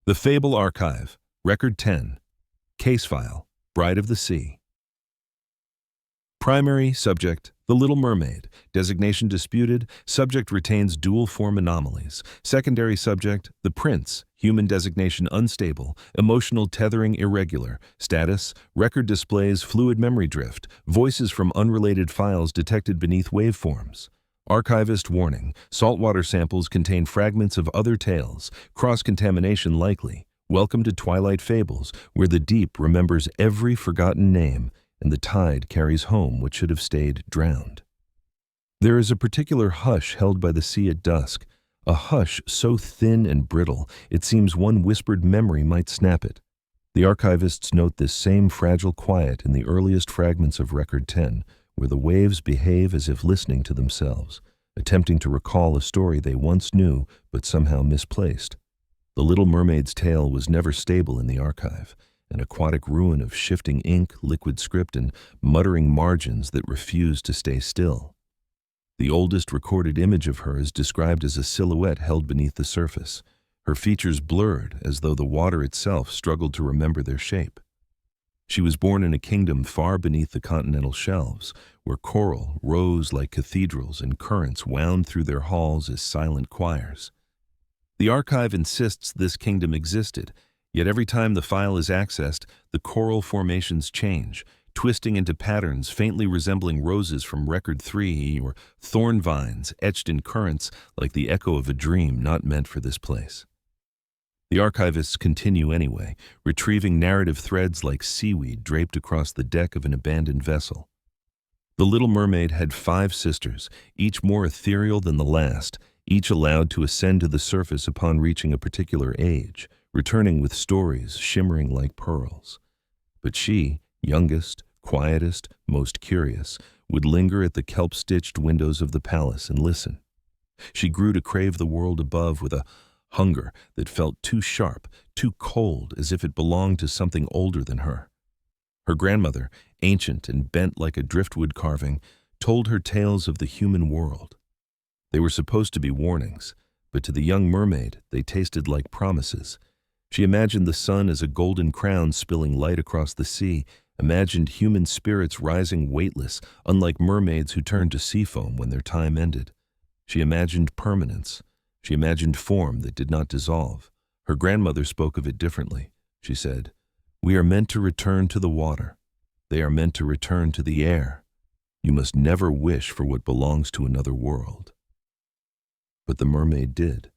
The Fable Archive, Record 10, Case File, Bride of the Sea. Primary subject, The Little Mermaid. Designation disputed. Subject retains dual-form anomalies. Secondary subject, The Prince. Human designation unstable. Emotional tethering irregular. Status, record displays fluid memory drift. Voices from unrelated files detected beneath waveforms. Archivist warning. Saltwater samples contain fragments of other tales. Cross-contamination likely. Welcome to Twilight Fables, where the deep remembers every forgotten name, and the tide carries home what should have stayed drowned. There is a particular hush held by the sea at dusk, a hush so thin and brittle it seems one whispered memory might snap it. The archivists note this same fragile quiet in the earliest fragments of Record 10, where the waves behave as if listening to themselves, attempting to recall a story they once knew but somehow misplaced. The Little Mermaid's tale was never stable in the archive, an aquatic ruin of shifting ink, liquid script, and muttering margins that refused to stay still. The oldest recorded image of her is described as a silhouette held beneath the surface, her features blurred as though the water itself struggled to remember their shape. She was born in a kingdom far beneath the continental shelves, where coral rose like cathedrals and currents wound through their halls as silent choirs. The archive insists this kingdom existed, yet every time the file is accessed, the coral formations change, twisting into patterns faintly resembling roses from Record 3 or thorn vines etched in currents like the echo of a dream not meant for this place. The archivists continue anyway, retrieving narrative threads like seaweed draped across the deck of an abandoned vessel. The Little Mermaid had 5 sisters, each more ethereal than the last, each allowed to ascend to the surface upon reaching a particular age, returning with stories shimmering like pearls. But she, youngest, quietest, most curious, would linger at the kelp-stitched windows of the palace and listen. She grew to crave the world above with a hunger that felt too sharp, too cold, as if it belonged to something older than her. Her grandmother, ancient and bent like a driftwood carving, told her tales of the human world. They were supposed to be warnings, but to the young mermaid they tasted like promises. She imagined the sun as a golden crown spilling light across the sea, imagined human spirits rising weightless, unlike mermaids who turned to sea foam when their time ended. She imagined permanence. She imagined form that did not dissolve. Her grandmother spoke of it differently. She said, "We are meant to return to the water. They are meant to return to the air. You must never wish for what belongs to another world." But the mermaid did.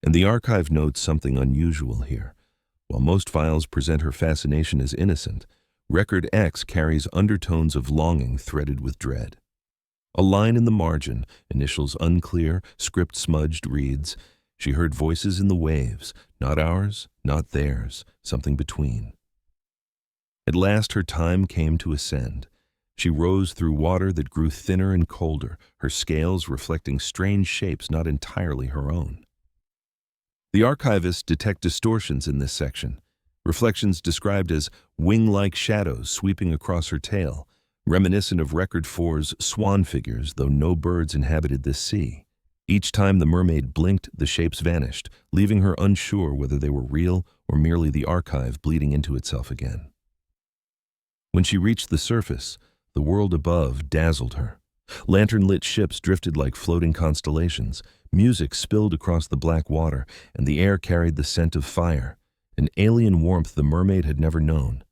And the archive notes something unusual here. While most files present her fascination as innocent, Record X carries undertones of longing threaded with dread. A line in the margin, initials unclear, script smudged, reads, "She heard voices in the waves, not ours, not theirs, something between." At last her time came to ascend. She rose through water that grew thinner and colder, her scales reflecting strange shapes not entirely her own. The archivists detect distortions in this section, reflections described as wing-like shadows sweeping across her tail, reminiscent of Record 4's swan figures, though no birds inhabited this sea. Each time the mermaid blinked, the shapes vanished, leaving her unsure whether they were real or merely the archive bleeding into itself again. When she reached the surface, the world above dazzled her. Lantern-lit ships drifted like floating constellations, music spilled across the black water, and the air carried the scent of fire, an alien warmth the mermaid had never known.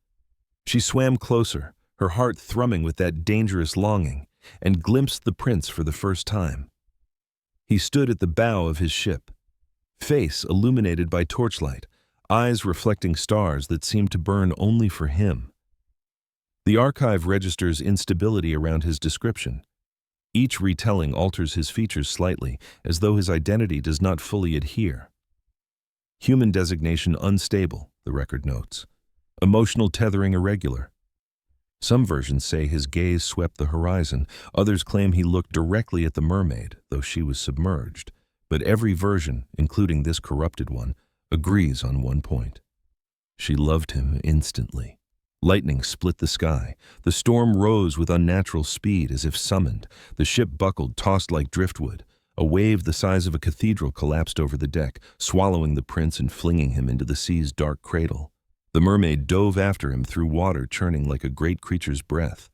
She swam closer, her heart thrumming with that dangerous longing, and glimpsed the prince for the first time. He stood at the bow of his ship, face illuminated by torchlight, eyes reflecting stars that seemed to burn only for him. The archive registers instability around his description. Each retelling alters his features slightly, as though his identity does not fully adhere. Human designation unstable, the record notes. Emotional tethering irregular. Some versions say his gaze swept the horizon, others claim he looked directly at the mermaid, though she was submerged. But every version, including this corrupted one, agrees on one point. She loved him instantly. Lightning split the sky. The storm rose with unnatural speed as if summoned. The ship buckled, tossed like driftwood. A wave the size of a cathedral collapsed over the deck, swallowing the prince and flinging him into the sea's dark cradle. The mermaid dove after him through water churning like a great creature's breath.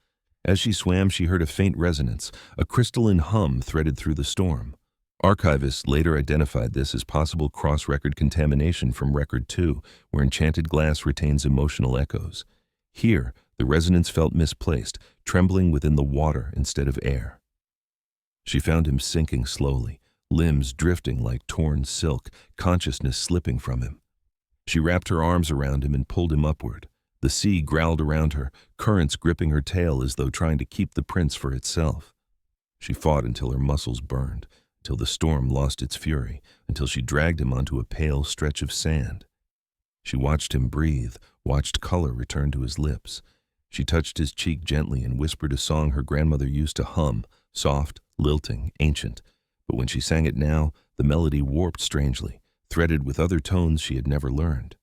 As she swam, she heard a faint resonance, a crystalline hum threaded through the storm. Archivists later identified this as possible cross-record contamination from Record 2, where enchanted glass retains emotional echoes. Here, the resonance felt misplaced, trembling within the water instead of air. She found him sinking slowly, limbs drifting like torn silk, consciousness slipping from him. She wrapped her arms around him and pulled him upward. The sea growled around her, currents gripping her tail as though trying to keep the prince for itself. She fought until her muscles burned, until the storm lost its fury, until she dragged him onto a pale stretch of sand. She watched him breathe, watched color return to his lips. She touched his cheek gently and whispered a song her grandmother used to hum, soft, lilting, ancient. But when she sang it now, the melody warped strangely, threaded with other tones she had never learned.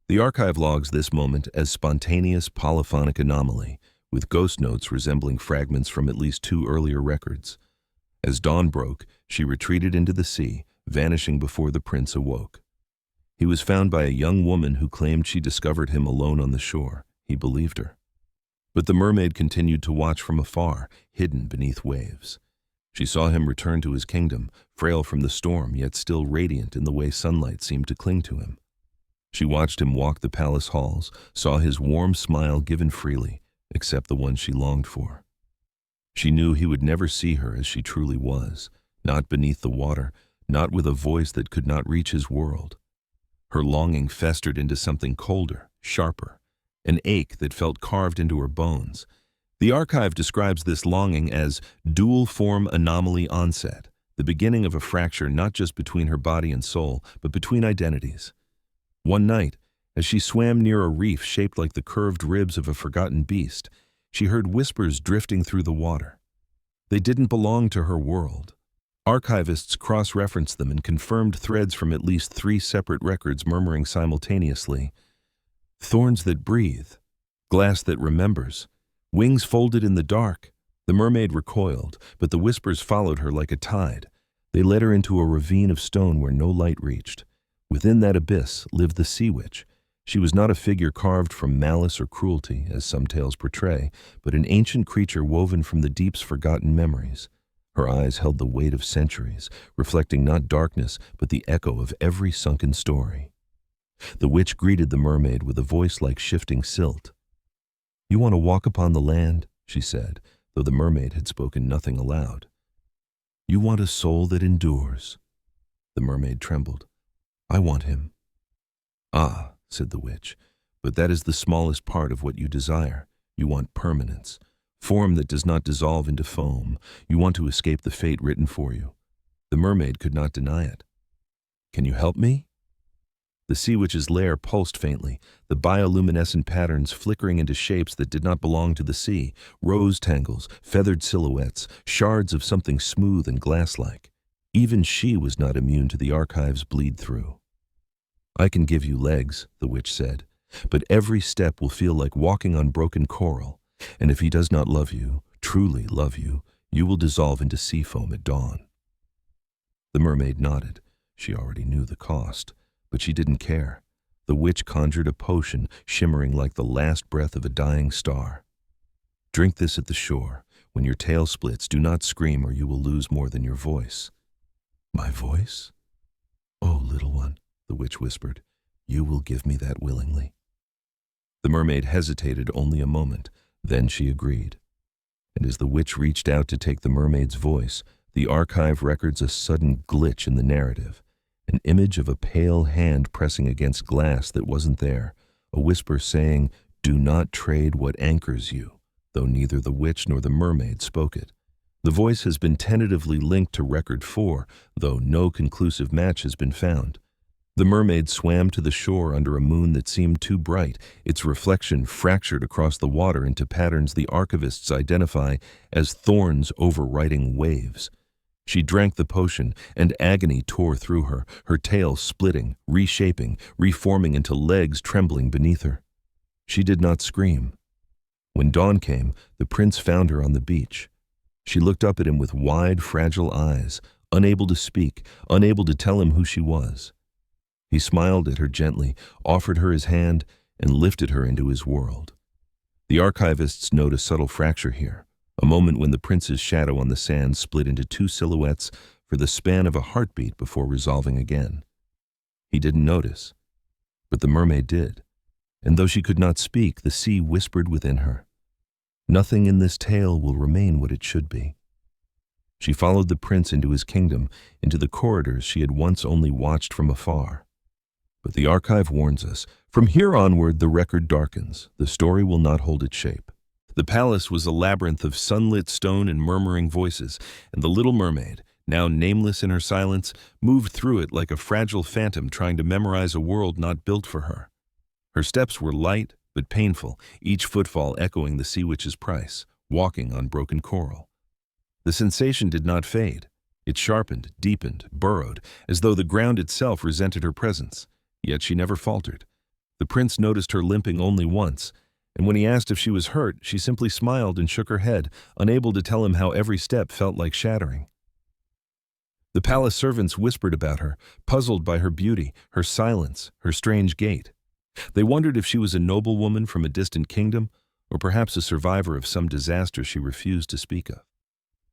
The archive logs this moment as spontaneous polyphonic anomaly, with ghost notes resembling fragments from at least 2 earlier records. As dawn broke, she retreated into the sea, vanishing before the prince awoke. He was found by a young woman who claimed she discovered him alone on the shore. He believed her. But the mermaid continued to watch from afar, hidden beneath waves. She saw him return to his kingdom, frail from the storm, yet still radiant in the way sunlight seemed to cling to him. She watched him walk the palace halls, saw his warm smile given freely, except the one she longed for. She knew he would never see her as she truly was, not beneath the water, not with a voice that could not reach his world. Her longing festered into something colder, sharper, an ache that felt carved into her bones. The archive describes this longing as dual-form anomaly onset, the beginning of a fracture not just between her body and soul, but between identities. One night, as she swam near a reef shaped like the curved ribs of a forgotten beast, she heard whispers drifting through the water. They didn't belong to her world. Archivists cross-referenced them and confirmed threads from at least 3 separate records murmuring simultaneously, "Thorns that breathe, glass that remembers, wings folded in the dark." The mermaid recoiled, but the whispers followed her like a tide. They led her into a ravine of stone where no light reached. Within that abyss lived the sea witch. She was not a figure carved from malice or cruelty, as some tales portray, but an ancient creature woven from the deep's forgotten memories. Her eyes held the weight of centuries, reflecting not darkness, but the echo of every sunken story. The witch greeted the mermaid with a voice like shifting silt. "You want to walk upon the land," she said, though the mermaid had spoken nothing aloud. "You want a soul that endures." The mermaid trembled. "I want him." "Ah," said the witch, "but that is the smallest part of what you desire. You want permanence, form that does not dissolve into foam. You want to escape the fate written for you." The mermaid could not deny it. "Can you help me?" The sea witch's lair pulsed faintly, the bioluminescent patterns flickering into shapes that did not belong to the sea, rose tangles, feathered silhouettes, shards of something smooth and glass-like. Even she was not immune to the archive's bleed-through. "I can give you legs," the witch said, "but every step will feel like walking on broken coral, and if he does not love you, truly love you, you will dissolve into sea foam at dawn." The mermaid nodded. She already knew the cost, but she didn't care. The witch conjured a potion shimmering like the last breath of a dying star. "Drink this at the shore. When your tail splits, do not scream or you will lose more than your voice." "My voice? Oh, little one," the witch whispered, "you will give me that willingly." The mermaid hesitated only a moment, then she agreed. And as the witch reached out to take the mermaid's voice, the archive records a sudden glitch in the narrative. An image of a pale hand pressing against glass that wasn't there, a whisper saying, "Do not trade what anchors you," though neither the witch nor the mermaid spoke it. The voice has been tentatively linked to Record 4, though no conclusive match has been found. The mermaid swam to the shore under a moon that seemed too bright, its reflection fractured across the water into patterns the archivists identify as thorns overriding waves. She drank the potion, and agony tore through her, her tail splitting, reshaping, reforming into legs trembling beneath her. She did not scream. When dawn came, the prince found her on the beach. She looked up at him with wide, fragile eyes, unable to speak, unable to tell him who she was. He smiled at her gently, offered her his hand, and lifted her into his world. The archivists note a subtle fracture here, a moment when the prince's shadow on the sand split into two silhouettes for the span of a heartbeat before resolving again. He didn't notice, but the mermaid did, and though she could not speak, the sea whispered within her. Nothing in this tale will remain what it should be. She followed the prince into his kingdom, into the corridors she had once only watched from afar. But the archive warns us, from here onward the record darkens, the story will not hold its shape. The palace was a labyrinth of sunlit stone and murmuring voices, and the Little Mermaid, now nameless in her silence, moved through it like a fragile phantom trying to memorize a world not built for her. Her steps were light but painful, each footfall echoing the sea witch's price, walking on broken coral. The sensation did not fade. It sharpened, deepened, burrowed, as though the ground itself resented her presence. Yet she never faltered. The prince noticed her limping only once, and when he asked if she was hurt, she simply smiled and shook her head, unable to tell him how every step felt like shattering. The palace servants whispered about her, puzzled by her beauty, her silence, her strange gait. They wondered if she was a noblewoman from a distant kingdom, or perhaps a survivor of some disaster she refused to speak of.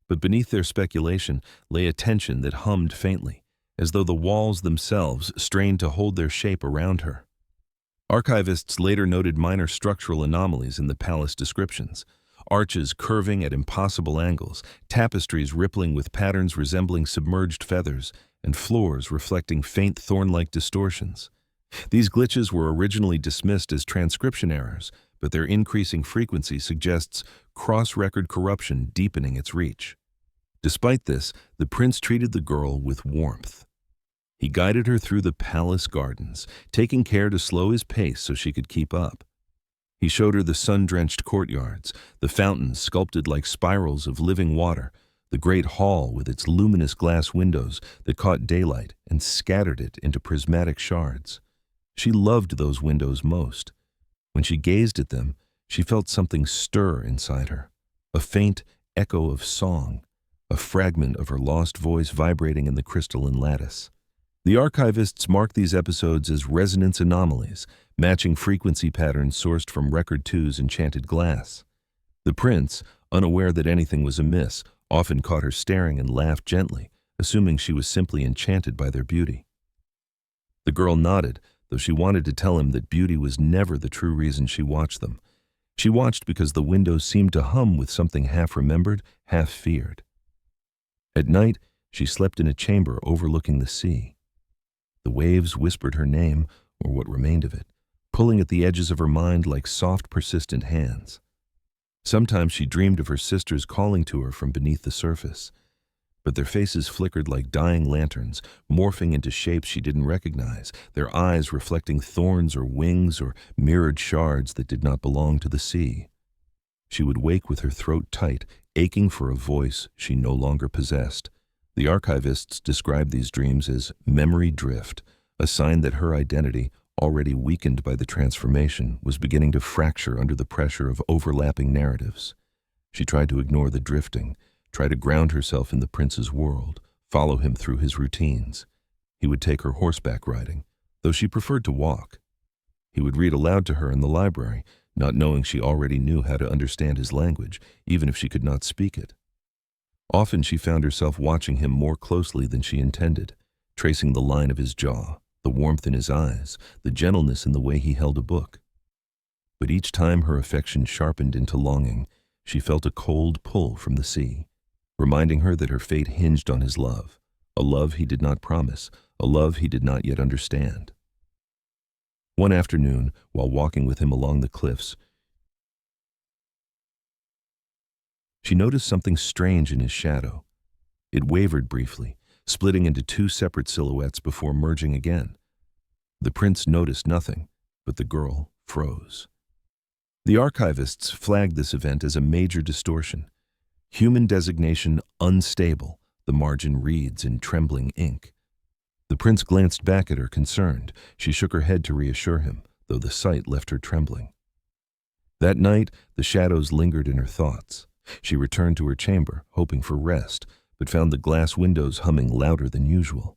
But beneath their speculation lay a tension that hummed faintly, as though the walls themselves strained to hold their shape around her. Archivists later noted minor structural anomalies in the palace descriptions: arches curving at impossible angles, tapestries rippling with patterns resembling submerged feathers, and floors reflecting faint thorn-like distortions. These glitches were originally dismissed as transcription errors, but their increasing frequency suggests cross-record corruption deepening its reach. Despite this, the prince treated the girl with warmth. He guided her through the palace gardens, taking care to slow his pace so she could keep up. He showed her the sun-drenched courtyards, the fountains sculpted like spirals of living water, the great hall with its luminous glass windows that caught daylight and scattered it into prismatic shards. She loved those windows most. When she gazed at them, she felt something stir inside her, a faint echo of song, a fragment of her lost voice vibrating in the crystalline lattice. The archivists mark these episodes as resonance anomalies, matching frequency patterns sourced from Record 2's enchanted glass. The prince, unaware that anything was amiss, often caught her staring and laughed gently, assuming she was simply enchanted by their beauty. The girl nodded, though she wanted to tell him that beauty was never the true reason she watched them. She watched because the windows seemed to hum with something half-remembered, half-feared. At night, she slept in a chamber overlooking the sea. The waves whispered her name, or what remained of it, pulling at the edges of her mind like soft, persistent hands. Sometimes she dreamed of her sisters calling to her from beneath the surface, but their faces flickered like dying lanterns, morphing into shapes she didn't recognize, their eyes reflecting thorns or wings or mirrored shards that did not belong to the sea. She would wake with her throat tight, aching for a voice she no longer possessed. The archivists describe these dreams as memory drift, a sign that her identity, already weakened by the transformation, was beginning to fracture under the pressure of overlapping narratives. She tried to ignore the drifting, try to ground herself in the prince's world, follow him through his routines. He would take her horseback riding, though she preferred to walk. He would read aloud to her in the library, not knowing she already knew how to understand his language, even if she could not speak it. Often she found herself watching him more closely than she intended, tracing the line of his jaw, the warmth in his eyes, the gentleness in the way he held a book. But each time her affection sharpened into longing, she felt a cold pull from the sea, reminding her that her fate hinged on his love, a love he did not promise, a love he did not yet understand. One afternoon, while walking with him along the cliffs, she noticed something strange in his shadow. It wavered briefly, splitting into two separate silhouettes before merging again. The prince noticed nothing, but the girl froze. The archivists flagged this event as a major distortion. Human designation unstable, the margin reads in trembling ink. The prince glanced back at her, concerned. She shook her head to reassure him, though the sight left her trembling. That night, the shadows lingered in her thoughts. She returned to her chamber, hoping for rest, but found the glass windows humming louder than usual.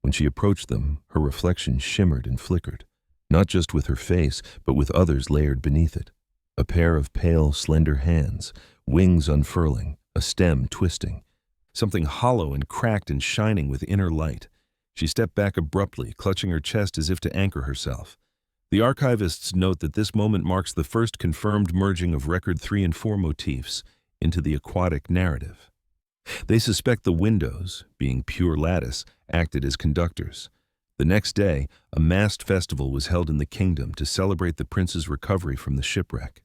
When she approached them, her reflection shimmered and flickered, not just with her face, but with others layered beneath it. A pair of pale, slender hands, wings unfurling, a stem twisting. Something hollow and cracked and shining with inner light. She stepped back abruptly, clutching her chest as if to anchor herself. The archivists note that this moment marks the first confirmed merging of Record 3 and 4 motifs into the aquatic narrative. They suspect the windows, being pure lattice, acted as conductors. The next day, a masked festival was held in the kingdom to celebrate the prince's recovery from the shipwreck.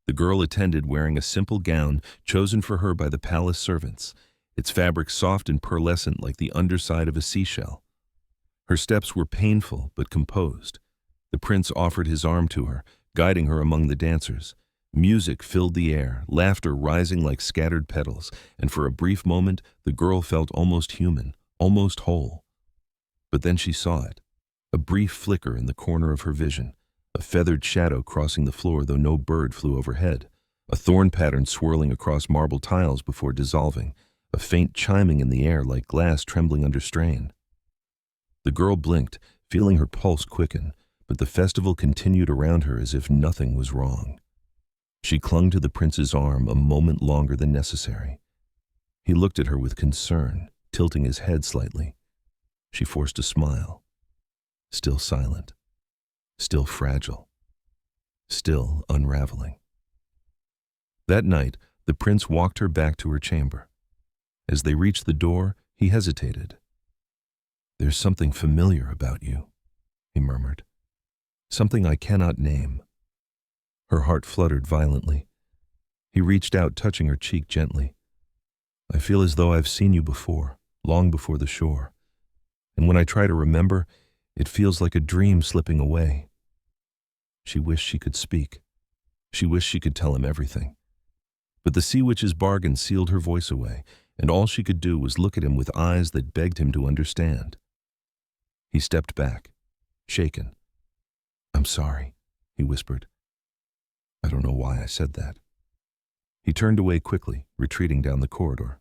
The girl attended wearing a simple gown chosen for her by the palace servants, its fabric soft and pearlescent like the underside of a seashell. Her steps were painful but composed. The prince offered his arm to her, guiding her among the dancers. Music filled the air, laughter rising like scattered petals, and for a brief moment the girl felt almost human, almost whole. But then she saw it, a brief flicker in the corner of her vision, a feathered shadow crossing the floor though no bird flew overhead, a thorn pattern swirling across marble tiles before dissolving, a faint chiming in the air like glass trembling under strain. The girl blinked, feeling her pulse quicken, but the festival continued around her as if nothing was wrong. She clung to the prince's arm a moment longer than necessary. He looked at her with concern, tilting his head slightly. She forced a smile. Still silent. Still fragile. Still unraveling. That night, the prince walked her back to her chamber. As they reached the door, he hesitated. "There's something familiar about you," he murmured. "Something I cannot name." Her heart fluttered violently. He reached out, touching her cheek gently. "I feel as though I've seen you before, long before the shore. And when I try to remember, it feels like a dream slipping away." She wished she could speak. She wished she could tell him everything. But the sea witch's bargain sealed her voice away, and all she could do was look at him with eyes that begged him to understand. He stepped back, shaken. "I'm sorry," he whispered. "I don't know why I said that." He turned away quickly, retreating down the corridor.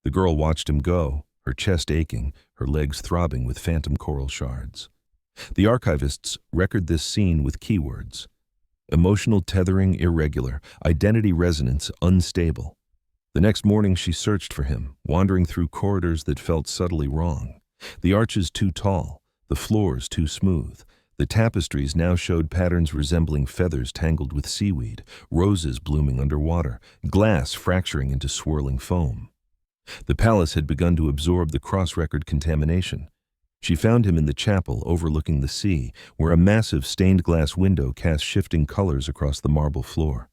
The girl watched him go, her chest aching, her legs throbbing with phantom coral shards. The archivists record this scene with keywords: emotional tethering irregular, identity resonance unstable. The next morning she searched for him, wandering through corridors that felt subtly wrong. The arches too tall, the floors too smooth. The tapestries now showed patterns resembling feathers tangled with seaweed, roses blooming underwater, glass fracturing into swirling foam. The palace had begun to absorb the cross-record contamination. She found him in the chapel overlooking the sea, where a massive stained glass window cast shifting colors across the marble floor.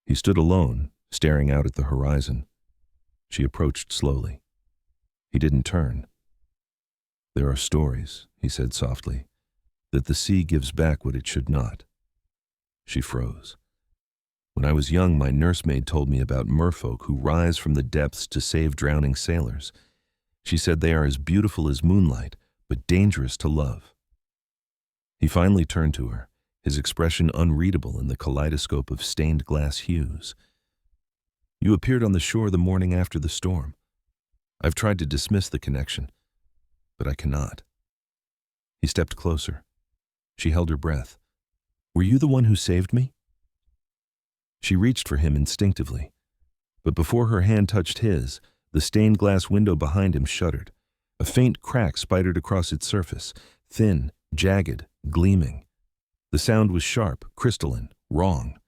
He stood alone, staring out at the horizon. She approached slowly. He didn't turn. "There are stories," he said softly, "that the sea gives back what it should not." She froze. "When I was young, my nursemaid told me about merfolk who rise from the depths to save drowning sailors. She said they are as beautiful as moonlight, but dangerous to love." He finally turned to her, his expression unreadable in the kaleidoscope of stained glass hues. "You appeared on the shore the morning after the storm. I've tried to dismiss the connection, but I cannot." He stepped closer. She held her breath. "Were you the one who saved me?" She reached for him instinctively, but before her hand touched his, the stained glass window behind him shuddered. A faint crack spidered across its surface, thin, jagged, gleaming. The sound was sharp, crystalline, wrong.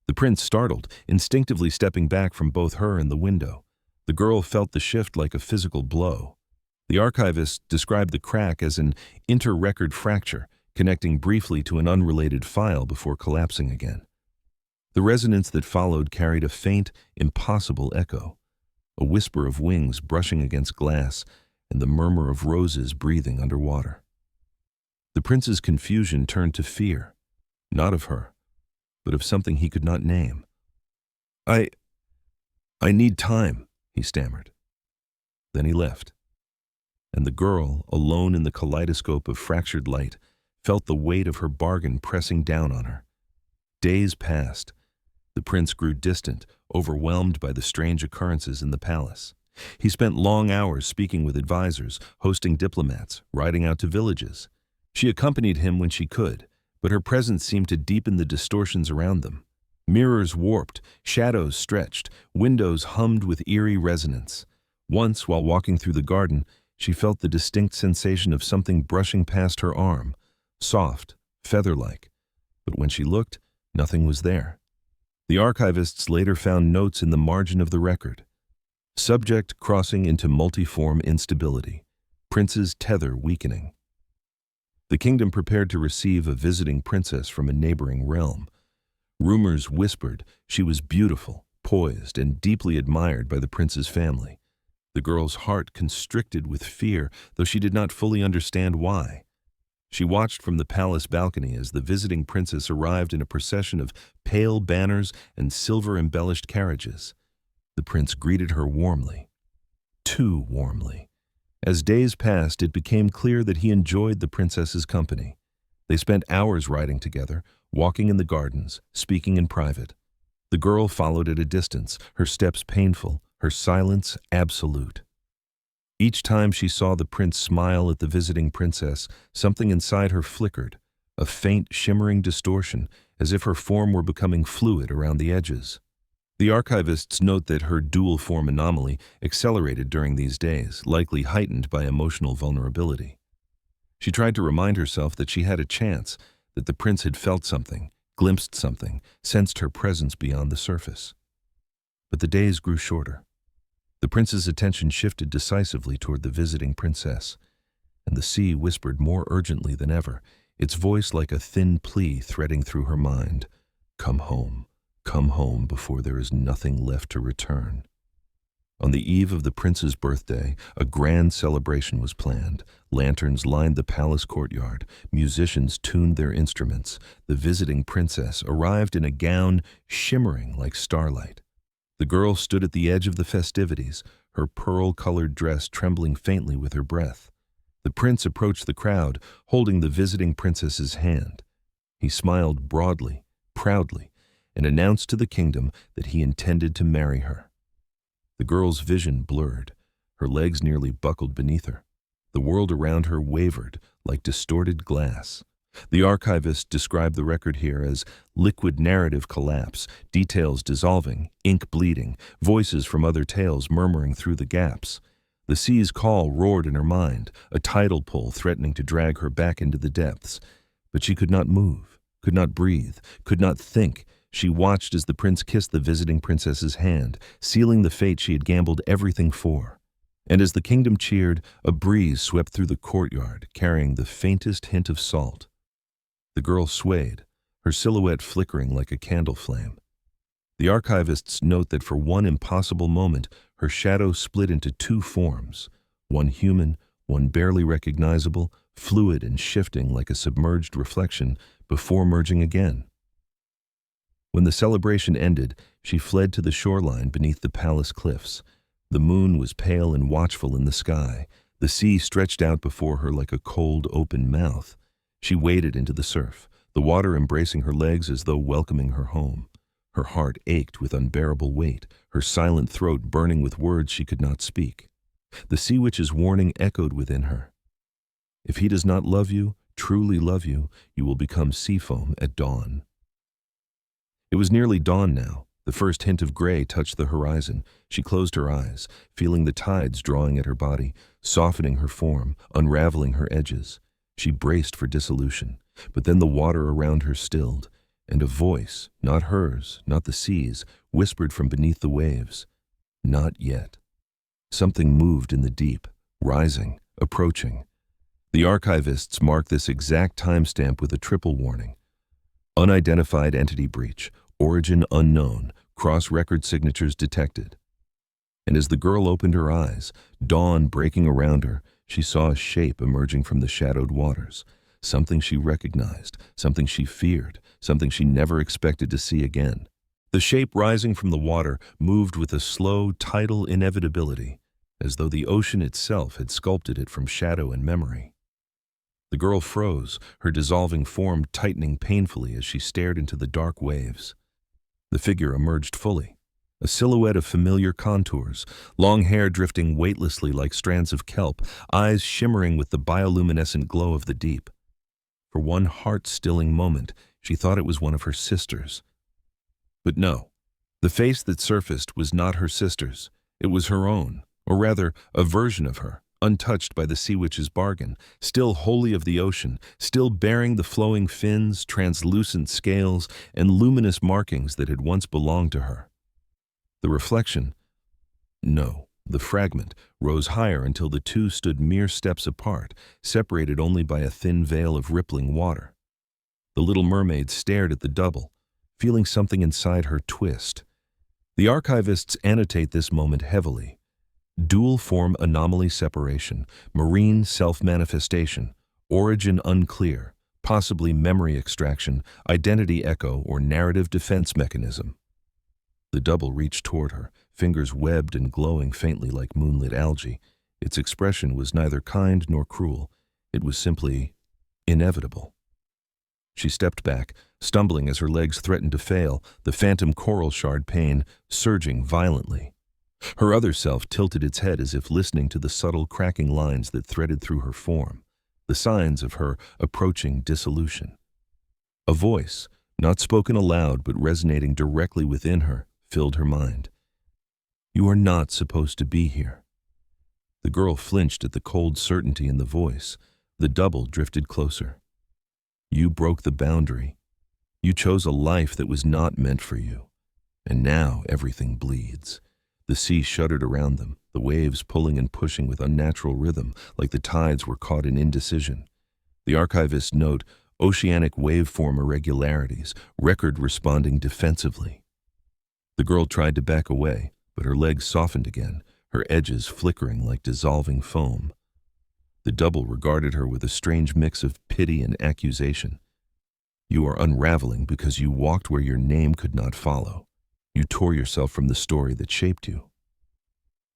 The prince startled, instinctively stepping back from both her and the window. The girl felt the shift like a physical blow. The archivist described the crack as an inter-record fracture, connecting briefly to an unrelated file before collapsing again. The resonance that followed carried a faint, impossible echo, a whisper of wings brushing against glass and the murmur of roses breathing underwater. The prince's confusion turned to fear, not of her, but of something he could not name. I need time," he stammered. Then he left, and the girl, alone in the kaleidoscope of fractured light, felt the weight of her bargain pressing down on her. Days passed. The prince grew distant, overwhelmed by the strange occurrences in the palace. He spent long hours speaking with advisors, hosting diplomats, riding out to villages. She accompanied him when she could, but her presence seemed to deepen the distortions around them. Mirrors warped, shadows stretched, windows hummed with eerie resonance. Once, while walking through the garden, she felt the distinct sensation of something brushing past her arm, soft, feather-like. But when she looked, nothing was there. The archivists later found notes in the margin of the record. Subject crossing into multiform instability. Prince's tether weakening. The kingdom prepared to receive a visiting princess from a neighboring realm. Rumors whispered she was beautiful, poised, and deeply admired by the prince's family. The girl's heart constricted with fear, though she did not fully understand why. She watched from the palace balcony as the visiting princess arrived in a procession of pale banners and silver-embellished carriages. The prince greeted her warmly, too warmly. As days passed, it became clear that he enjoyed the princess's company. They spent hours riding together, walking in the gardens, speaking in private. The girl followed at a distance, her steps painful, her silence absolute. Each time she saw the prince smile at the visiting princess, something inside her flickered, a faint, shimmering distortion, as if her form were becoming fluid around the edges. The archivists note that her dual-form anomaly accelerated during these days, likely heightened by emotional vulnerability. She tried to remind herself that she had a chance, that the prince had felt something, glimpsed something, sensed her presence beyond the surface. But the days grew shorter. The prince's attention shifted decisively toward the visiting princess, and the sea whispered more urgently than ever, its voice like a thin plea threading through her mind. Come home before there is nothing left to return. On the eve of the prince's birthday, a grand celebration was planned. Lanterns lined the palace courtyard, musicians tuned their instruments. The visiting princess arrived in a gown shimmering like starlight. The girl stood at the edge of the festivities, her pearl-colored dress trembling faintly with her breath. The prince approached the crowd, holding the visiting princess's hand. He smiled broadly, proudly, and announced to the kingdom that he intended to marry her. The girl's vision blurred, her legs nearly buckled beneath her. The world around her wavered like distorted glass. The archivists describe the record here as liquid narrative collapse, details dissolving, ink bleeding, voices from other tales murmuring through the gaps. The sea's call roared in her mind, a tidal pull threatening to drag her back into the depths. But she could not move, could not breathe, could not think. She watched as the prince kissed the visiting princess's hand, sealing the fate she had gambled everything for. And as the kingdom cheered, a breeze swept through the courtyard, carrying the faintest hint of salt. The girl swayed, her silhouette flickering like a candle flame. The archivists note that for one impossible moment, her shadow split into two forms, one human, one barely recognizable, fluid and shifting like a submerged reflection, before merging again. When the celebration ended, she fled to the shoreline beneath the palace cliffs. The moon was pale and watchful in the sky. The sea stretched out before her like a cold, open mouth. She waded into the surf, the water embracing her legs as though welcoming her home. Her heart ached with unbearable weight, her silent throat burning with words she could not speak. The sea witch's warning echoed within her. If he does not love you, truly love you, you will become sea foam at dawn. It was nearly dawn now. The first hint of gray touched the horizon. She closed her eyes, feeling the tides drawing at her body, softening her form, unraveling her edges. She braced for dissolution, but then the water around her stilled, and a voice, not hers, not the sea's, whispered from beneath the waves, "Not yet." Something moved in the deep, rising, approaching. The archivists mark this exact timestamp with a triple warning. Unidentified entity breach, origin unknown, cross-record signatures detected. And as the girl opened her eyes, dawn breaking around her, she saw a shape emerging from the shadowed waters, something she recognized, something she feared, something she never expected to see again. The shape rising from the water moved with a slow, tidal inevitability, as though the ocean itself had sculpted it from shadow and memory. The girl froze, her dissolving form tightening painfully as she stared into the dark waves. The figure emerged fully. a silhouette of familiar contours, long hair drifting weightlessly like strands of kelp, eyes shimmering with the bioluminescent glow of the deep. For one heart-stilling moment, she thought it was one of her sisters. But no, the face that surfaced was not her sister's. It was her own, or rather, a version of her, untouched by the sea witch's bargain, still wholly of the ocean, still bearing the flowing fins, translucent scales, and luminous markings that had once belonged to her. The reflection, no, the fragment, rose higher until the two stood mere steps apart, separated only by a thin veil of rippling water. The little mermaid stared at the double, feeling something inside her twist. The archivists annotate this moment heavily. Dual-form anomaly separation, marine self-manifestation, origin unclear, possibly memory extraction, identity echo, or narrative defense mechanism. The double reached toward her, fingers webbed and glowing faintly like moonlit algae. Its expression was neither kind nor cruel. It was simply inevitable. She stepped back, stumbling as her legs threatened to fail, the phantom coral shard pain surging violently. Her other self tilted its head as if listening to the subtle cracking lines that threaded through her form, the signs of her approaching dissolution. A voice, not spoken aloud but resonating directly within her, filled her mind. "You are not supposed to be here." The girl flinched at the cold certainty in the voice. The double drifted closer. "You broke the boundary. You chose a life that was not meant for you. And now everything bleeds." The sea shuddered around them, the waves pulling and pushing with unnatural rhythm, like the tides were caught in indecision. The archivists note oceanic waveform irregularities, record responding defensively. The girl tried to back away, but her legs softened again, her edges flickering like dissolving foam. The double regarded her with a strange mix of pity and accusation. "You are unraveling because you walked where your name could not follow. You tore yourself from the story that shaped you."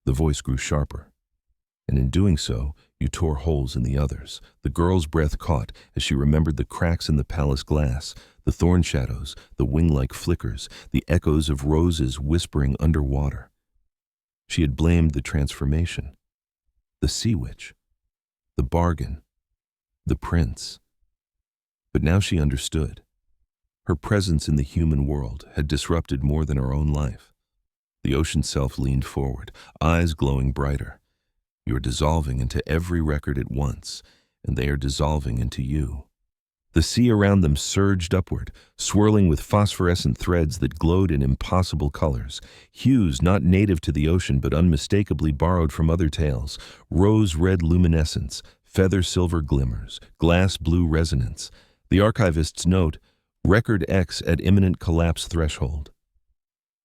The voice grew sharper. "And in doing so, you tore holes in the others." The girl's breath caught as she remembered the cracks in the palace glass, the thorn shadows, the wing-like flickers, the echoes of roses whispering underwater. She had blamed the transformation, the sea witch, the bargain, the prince. But now she understood. Her presence in the human world had disrupted more than her own life. The ocean self leaned forward, eyes glowing brighter. "You are dissolving into every record at once, and they are dissolving into you." The sea around them surged upward, swirling with phosphorescent threads that glowed in impossible colors, hues not native to the ocean but unmistakably borrowed from other tales, rose-red luminescence, feather-silver glimmers, glass-blue resonance. The archivists note, Record X at imminent collapse threshold.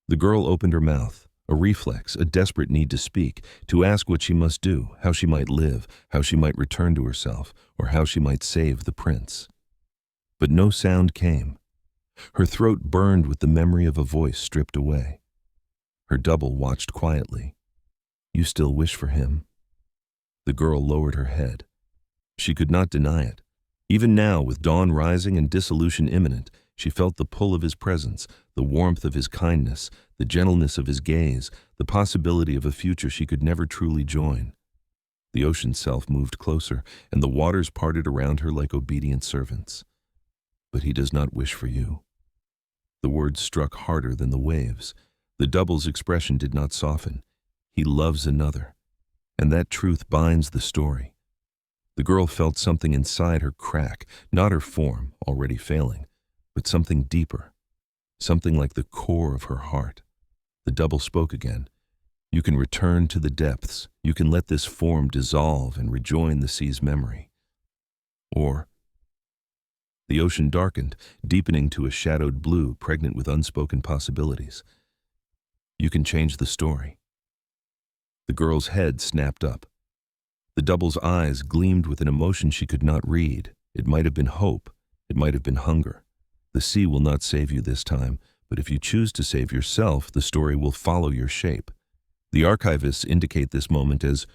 The girl opened her mouth, a reflex, a desperate need to speak, to ask what she must do, how she might live, how she might return to herself, or how she might save the prince. But no sound came. Her throat burned with the memory of a voice stripped away. Her double watched quietly. "You still wish for him?" The girl lowered her head. She could not deny it. Even now, with dawn rising and dissolution imminent, she felt the pull of his presence, the warmth of his kindness, the gentleness of his gaze, the possibility of a future she could never truly join. The ocean self moved closer, and the waters parted around her like obedient servants. "But he does not wish for you." The words struck harder than the waves. The double's expression did not soften. "He loves another." And that truth binds the story. The girl felt something inside her crack, not her form, already failing, but something deeper, something like the core of her heart. The double spoke again. "You can return to the depths. You can let this form dissolve and rejoin the sea's memory. Or..." The ocean darkened, deepening to a shadowed blue pregnant with unspoken possibilities. "You can change the story." The girl's head snapped up. The double's eyes gleamed with an emotion she could not read. It might have been hope. It might have been hunger. "The sea will not save you this time, but if you choose to save yourself, the story will follow your shape." The archivists indicate this moment as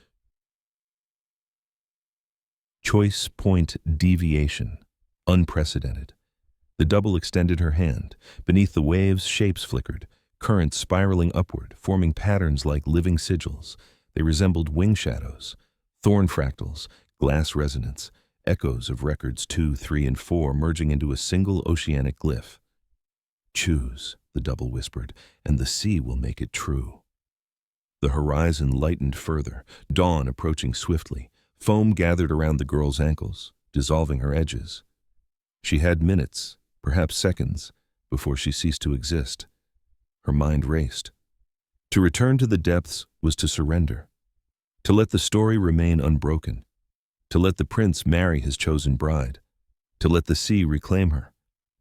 choice point deviation, unprecedented. The double extended her hand. Beneath the waves, shapes flickered, currents spiraling upward, forming patterns like living sigils. They resembled wing shadows, thorn fractals, glass resonance, echoes of records 2, 3, and 4 merging into a single oceanic glyph. "Choose," the double whispered, "and the sea will make it true." The horizon lightened further, dawn approaching swiftly. Foam gathered around the girl's ankles, dissolving her edges. She had minutes, perhaps seconds, before she ceased to exist. Her mind raced. To return to the depths was to surrender, to let the story remain unbroken, to let the prince marry his chosen bride, to let the sea reclaim her.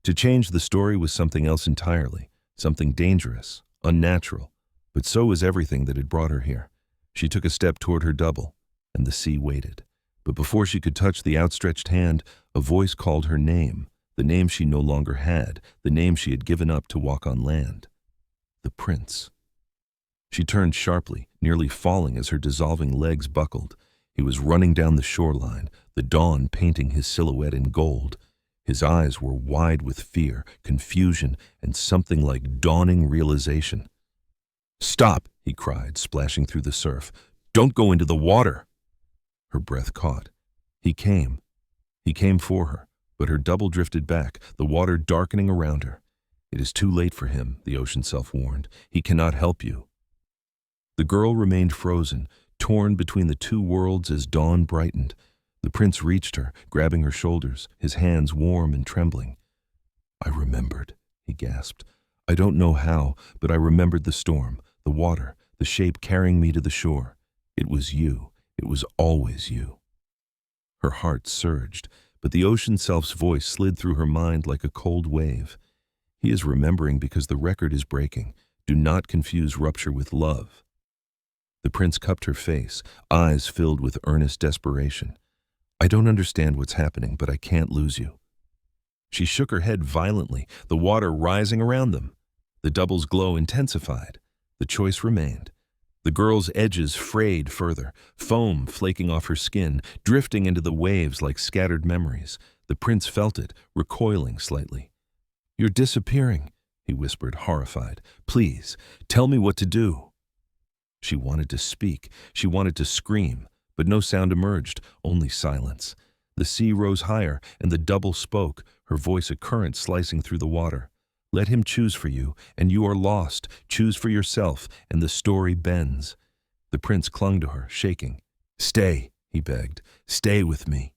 To change the story was something else entirely, something dangerous, unnatural, but so was everything that had brought her here. She took a step toward her double, and the sea waited. But before she could touch the outstretched hand, a voice called her name, the name she no longer had, the name she had given up to walk on land. The prince. She turned sharply, nearly falling as her dissolving legs buckled. He was running down the shoreline, the dawn painting his silhouette in gold. His eyes were wide with fear, confusion, and something like dawning realization. "Stop!" he cried, splashing through the surf. "Don't go into the water!" Her breath caught. He came. He came for her, but her double drifted back, the water darkening around her. "It is too late for him," the ocean self-warned. "He cannot help you." The girl remained frozen, torn between the two worlds as dawn brightened. The prince reached her, grabbing her shoulders, his hands warm and trembling. "I remembered," he gasped. "I don't know how, but I remembered the storm, the water, the shape carrying me to the shore. It was you. It was always you." Her heart surged, but the ocean self's voice slid through her mind like a cold wave. "He is remembering because the record is breaking. Do not confuse rupture with love." The prince cupped her face, eyes filled with earnest desperation. "I don't understand what's happening, but I can't lose you." She shook her head violently, the water rising around them. The double's glow intensified. The choice remained. The girl's edges frayed further, foam flaking off her skin, drifting into the waves like scattered memories. The prince felt it, recoiling slightly. "You're disappearing," he whispered, horrified. "Please, tell me what to do." She wanted to speak, she wanted to scream, but no sound emerged, only silence. The sea rose higher, and the double spoke, her voice a current slicing through the water. "Let him choose for you, and you are lost. Choose for yourself, and the story bends." The prince clung to her, shaking. "Stay," he begged. "Stay with me."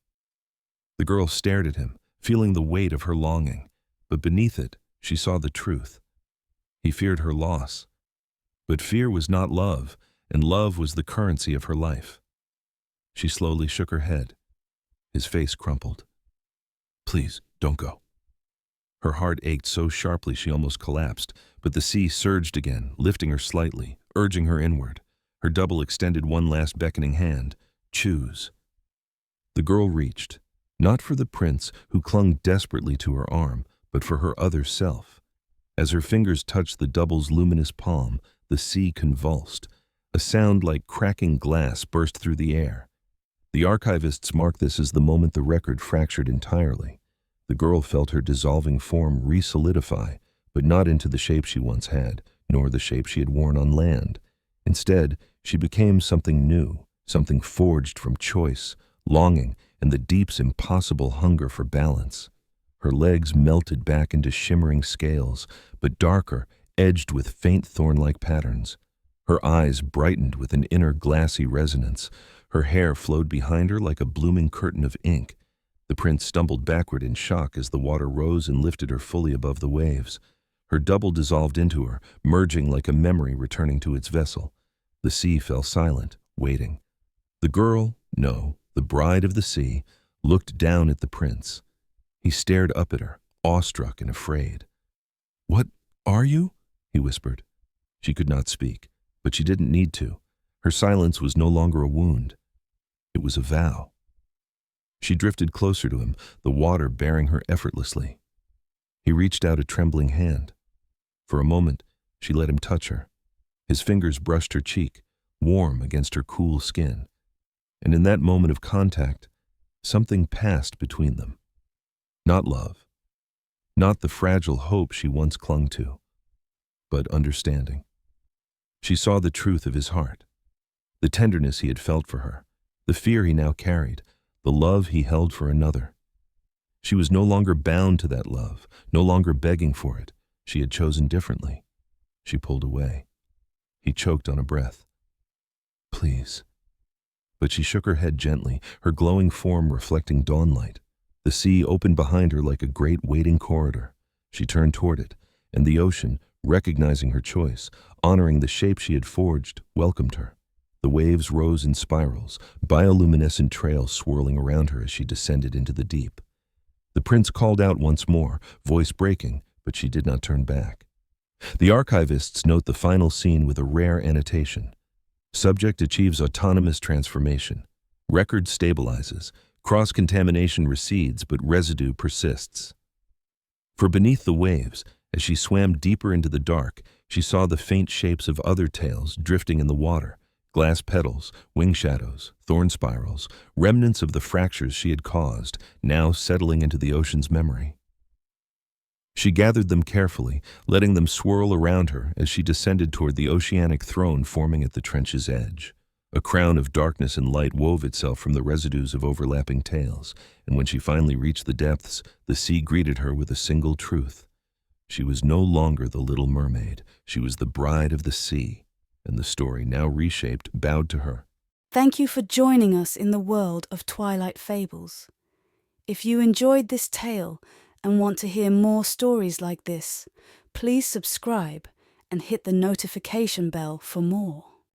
The girl stared at him, feeling the weight of her longing, but beneath it, she saw the truth. He feared her loss. But fear was not love, and love was the currency of her life. She slowly shook her head. His face crumpled. "Please, don't go." Her heart ached so sharply she almost collapsed, but the sea surged again, lifting her slightly, urging her inward. Her double extended one last beckoning hand. "Choose." The girl reached, not for the prince, who clung desperately to her arm, but for her other self. As her fingers touched the double's luminous palm, the sea convulsed. A sound like cracking glass burst through the air. The archivists mark this as the moment the record fractured entirely. The girl felt her dissolving form re-solidify, but not into the shape she once had, nor the shape she had worn on land. Instead, she became something new, something forged from choice, longing, and the deep's impossible hunger for balance. Her legs melted back into shimmering scales, but darker, edged with faint thorn-like patterns. Her eyes brightened with an inner glassy resonance. Her hair flowed behind her like a blooming curtain of ink. The prince stumbled backward in shock as the water rose and lifted her fully above the waves. Her double dissolved into her, merging like a memory returning to its vessel. The sea fell silent, waiting. The girl, no, the bride of the sea, looked down at the prince. He stared up at her, awestruck and afraid. "What are you?" he whispered. She could not speak, but she didn't need to. Her silence was no longer a wound. It was a vow. She drifted closer to him, the water bearing her effortlessly. He reached out a trembling hand. For a moment, she let him touch her. His fingers brushed her cheek, warm against her cool skin. And in that moment of contact, something passed between them. Not love. Not the fragile hope she once clung to. but understanding. She saw the truth of his heart, the tenderness he had felt for her, the fear he now carried, the love he held for another. She was no longer bound to that love, no longer begging for it. She had chosen differently. She pulled away. He choked on a breath. "Please." But she shook her head gently, her glowing form reflecting dawnlight. The sea opened behind her like a great waiting corridor. She turned toward it, and the ocean, recognizing her choice, honoring the shape she had forged, welcomed her. The waves rose in spirals, bioluminescent trails swirling around her as she descended into the deep. The prince called out once more, voice breaking, but she did not turn back. The archivists note the final scene with a rare annotation. Subject achieves autonomous transformation. Record stabilizes. Cross-contamination recedes, but residue persists. For beneath the waves, as she swam deeper into the dark, she saw the faint shapes of other tails drifting in the water. Glass petals, wing shadows, thorn spirals, remnants of the fractures she had caused, now settling into the ocean's memory. She gathered them carefully, letting them swirl around her as she descended toward the oceanic throne forming at the trench's edge. A crown of darkness and light wove itself from the residues of overlapping tails, and when she finally reached the depths, the sea greeted her with a single truth. She was no longer the Little Mermaid. She was the bride of the sea. And the story, now reshaped, bowed to her. Thank you for joining us in the world of Twilight Fables. If you enjoyed this tale and want to hear more stories like this, please subscribe and hit the notification bell for more.